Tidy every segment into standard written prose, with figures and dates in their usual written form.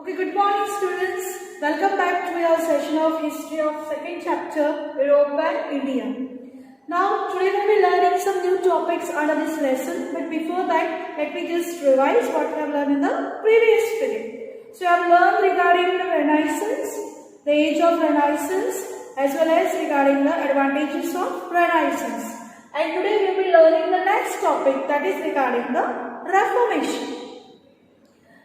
Okay, good morning students. Welcome back to our session of History of second chapter, Europe and India. Now, today we will be learning some new topics under this lesson. But before that, let me just revise what we have learned in the previous period. So, we have learned regarding the Renaissance, the age of Renaissance, as well as regarding the advantages of Renaissance. And today we will be learning the next topic, that is regarding the Reformation.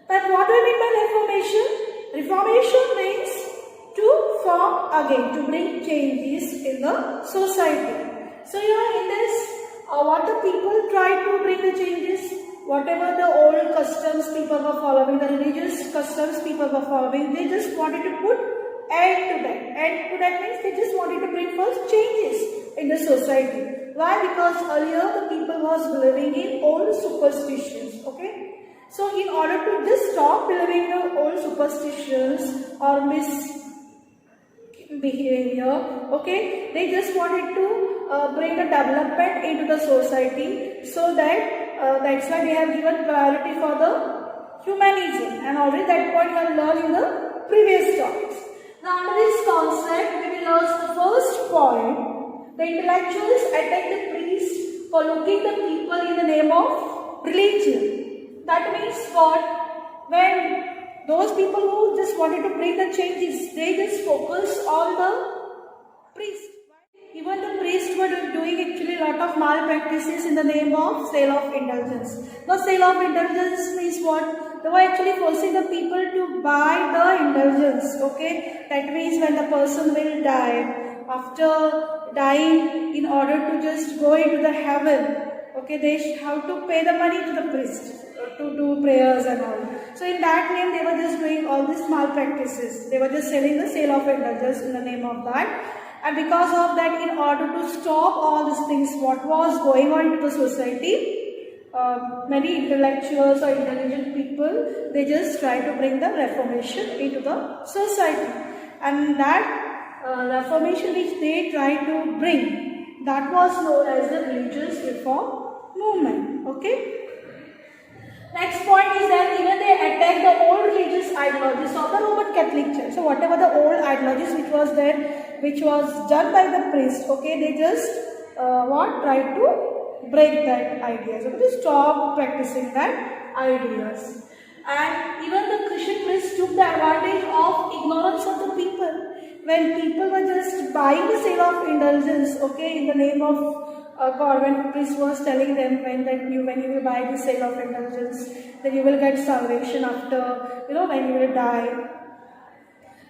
But what do we mean by Reformation? Reformation means to form again, to bring changes in the society. So here in this, what the people try to bring the changes, whatever the old customs people were following, the religious customs people were following, they just wanted to put end to that. End to that means they just wanted to bring first changes in the society. Why? Because earlier the people was believing in old superstitions. Okay. So, in order to just stop believing the old superstitions or misbehavior, okay, they just wanted to bring a development into the society, so that that's why they have given priority for the humanism, and already that point we have learned in the previous topics. Now, under this concept, we will learn the first point. The intellectuals attack the priests for looking the people in the name of religion. That means what? When those people who just wanted to bring the changes, they just focus on the priest. Even the priests were doing actually a lot of malpractices in the name of sale of indulgence. Now, sale of indulgence means what? They were actually forcing the people to buy the indulgence. Okay, that means when the person will die, after dying, in order to just go into the heaven, okay, they have to pay the money to the priest to do prayers and all. So in that name, they were just doing all these malpractices. They were just selling the sale of indulgence in the name of that. And because of that, in order to stop all these things, what was going on into the society, many intellectuals or intelligent people, they just try to bring the Reformation into the society. And that Reformation which they try to bring, that was known as the religious reform movement. Okay. Next point is that even they attack the old religious ideologies of the Roman Catholic Church. So whatever the old ideologies which was there, which was done by the priest, okay, they just try to break that idea. So to stop practicing that ideas. And even the Christian priests took the advantage of ignorance of the people. When people were just buying the sale of indulgence, okay, in the name of God, when the priest was telling them when you will buy the sale of indulgence, then you will get salvation after, when you will die.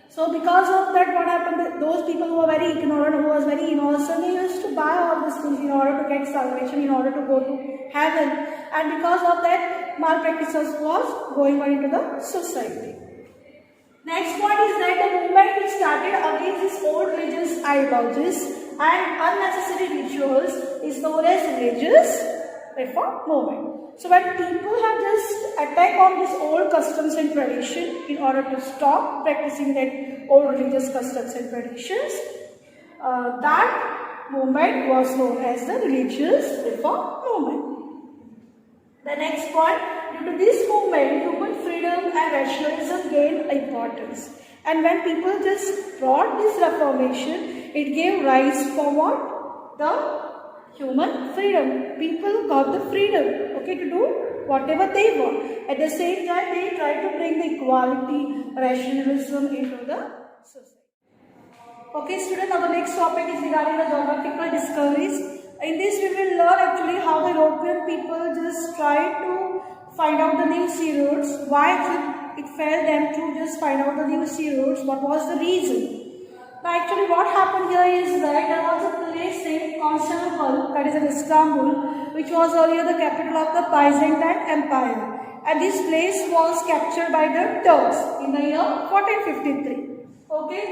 So because of that, what happened? Those people who were very ignorant, who was very innocent, they used to buy all these things in order to get salvation, in order to go to heaven. And because of that, malpractices was going on into the society. Next point is that the movement which started against these old religious ideologies and unnecessary rituals is known as religious reform movement. So when people have just attacked on these old customs and tradition in order to stop practicing that old religious customs and traditions, that movement was known as the religious reform movement. The next point, due to this movement, human freedom and rationalism gained importance. And when people just brought this reformation, it gave rise for what? The human freedom. People got the freedom, okay, to do whatever they want. At the same time, they tried to bring the equality, rationalism into the society. Okay, students, now the next topic is regarding the geographical discoveries. In this, we will learn actually how the European people just tried to find out the new sea routes. Why it failed them to just find out the new sea routes? What was the reason? Now, actually, what happened here is that there was a place in Constantinople, that is in Istanbul, which was earlier the capital of the Byzantine Empire. And this place was captured by the Turks in the year 1453. Okay.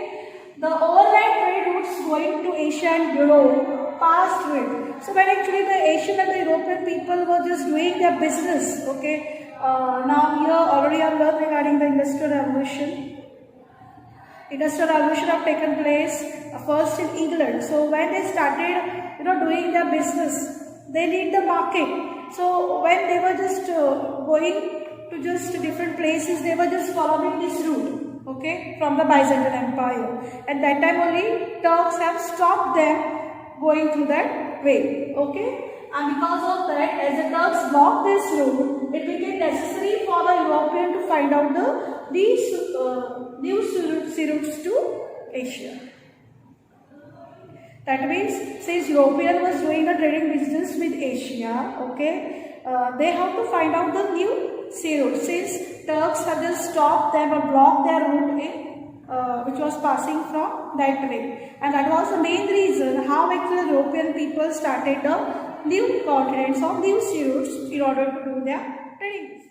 The overland trade routes going to Asia and Europe passed through it. So when actually the Asian and the European people were just doing their business, okay. Now here already I have learned regarding the Industrial Revolution. Industrial Revolution have taken place first in England. So when they started, doing their business, they need the market. So when they were just going to just different places. They were just following this route, okay, from the Byzantine Empire. At that time only, Turks have stopped them going through that way, okay. And because of that, as the Turks blocked this route, it became necessary for the European to find out these new sea routes to Asia. That means, since European was doing the trading business with Asia, okay, they have to find out the new sea route. Since Turks have just stopped them or blocked their route which was passing from that way, and that was the main reason how actually European people started the new continents or new sea routes in order to do their trading business.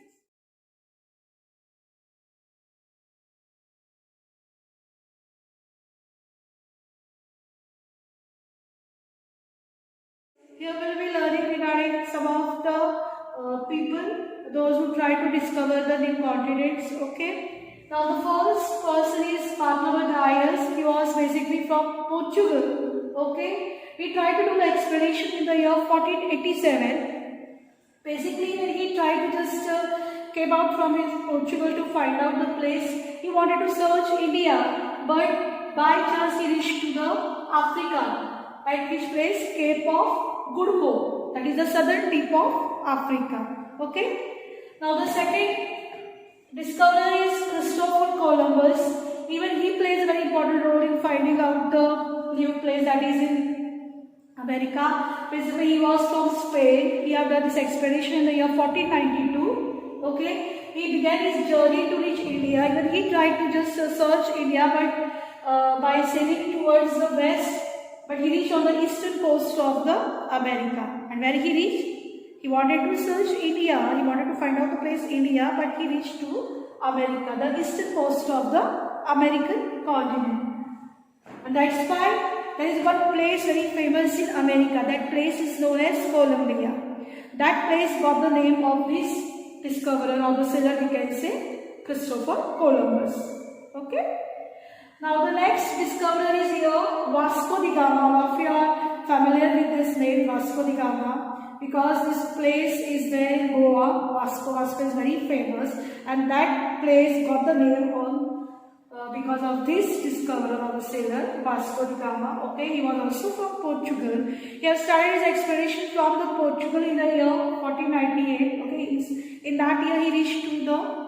Here we will be learning regarding some of the people, those who try to discover the new continents, okay. Now the first person is Bartolomeu Dias. He was basically from Portugal, okay. He tried to do the expedition in the year 1487. Basically, when he tried to just came out from his Portugal to find out the place, he wanted to search India, but by chance he reached to the Africa, at which place? Cape of Good Hope, that is the southern tip of Africa, okay. Now the second discoverer is Christopher Columbus. Even he plays a very important role in finding out the new place that is in America. Basically, he was from Spain. He had done this expedition in the year 1492. Okay, he began his journey to reach India. Even he tried to just search India, but by sailing towards the west, but he reached on the eastern coast of the America. And where he reached? He wanted to search India. He wanted to find out the place India, but he reached to America, the eastern coast of the American continent. And that's why there is one place very famous in America. That place is known as Columbia. That place got the name of this discoverer or the sailor, we can say, Christopher Columbus. Okay. Now the next discoverer is here, Vasco da Gama. All of you are familiar with this name, Vasco da Gama, because this place is there in Goa. Vasco is very famous, and that place got the name on because of this discoverer or the sailor, Vasco da Gama. Okay, he was also from Portugal. He has started his expedition from the Portugal in the year 1498. Okay, in that year he reached to the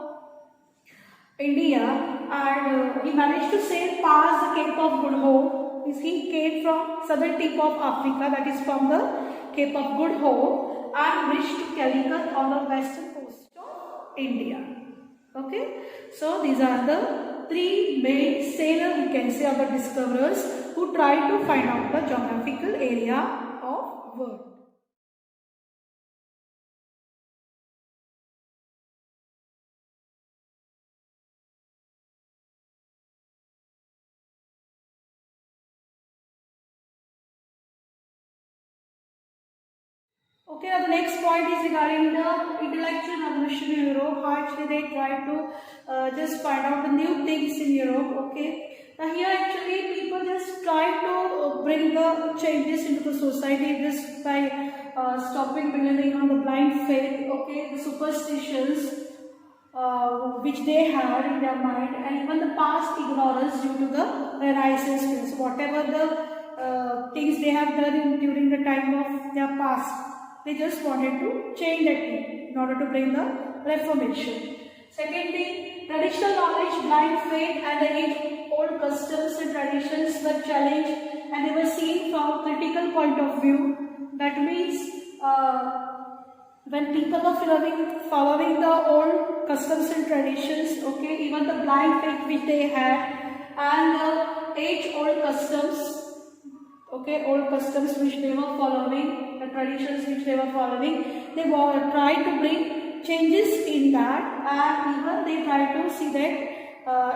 India, and he managed to sail past the Cape of Good Hope. He came from southern tip of Africa, that is from the Cape of Good Hope, and reached to Calicut on the western coast of India. Okay, so these are the three main sailors, we can say, of the discoverers who tried to find out the geographical area of world. Okay, now the next point is regarding the intellectual revolution in Europe. How actually they try to just find out the new things in Europe. Okay, now here actually people just try to bring the changes into the society just by stopping believing on the blind faith. Okay, the superstitions which they had in their mind, and even the past ignorance due to the Renaissance. So whatever the things they have done during the time of their past, they just wanted to change that thing in order to bring the Reformation. Second thing, traditional knowledge, blind faith, and the age-old customs and traditions were challenged, and they were seen from critical point of view. That means when people are following the old customs and traditions, okay, even the blind faith which they had, and the age-old customs, okay, old customs which they were following, the traditions which they were following, they were trying to bring changes in that, and even they tried to see that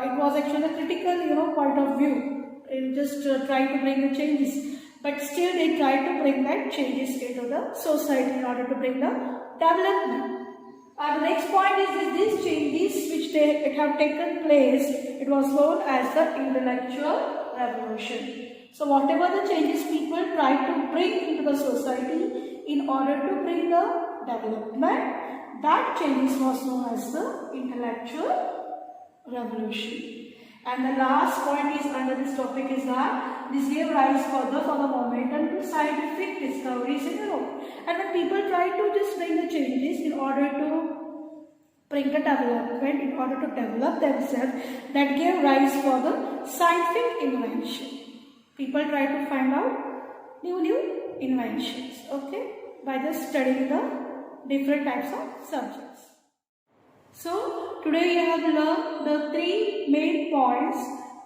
it was actually a critical, point of view in just trying to bring the changes. But still they tried to bring that changes into the society in order to bring the development. The next point is these changes which it have taken place, it was known as the intellectual revolution. So whatever the changes people try to bring into the society in order to bring the development, that changes was known as the intellectual revolution. And the last point is under this topic is that this gave rise further for the momentum to scientific discoveries in Europe. And when people tried to just bring the changes in order to bring the development, in order to develop themselves, that gave rise for the scientific invention. People try to find out new inventions, okay, by just studying the different types of subjects. So today you have learned the three main points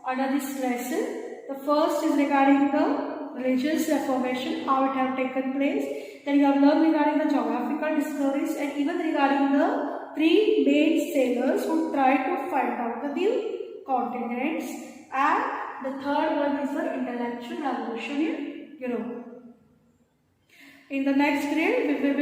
under this lesson. The first is regarding the religious reformation, how it have taken place. Then you have learned regarding the geographical discoveries and even regarding the three main sailors who tried to find out the new continents. And the third one is the intellectual revolution in Europe. In the next grade, we will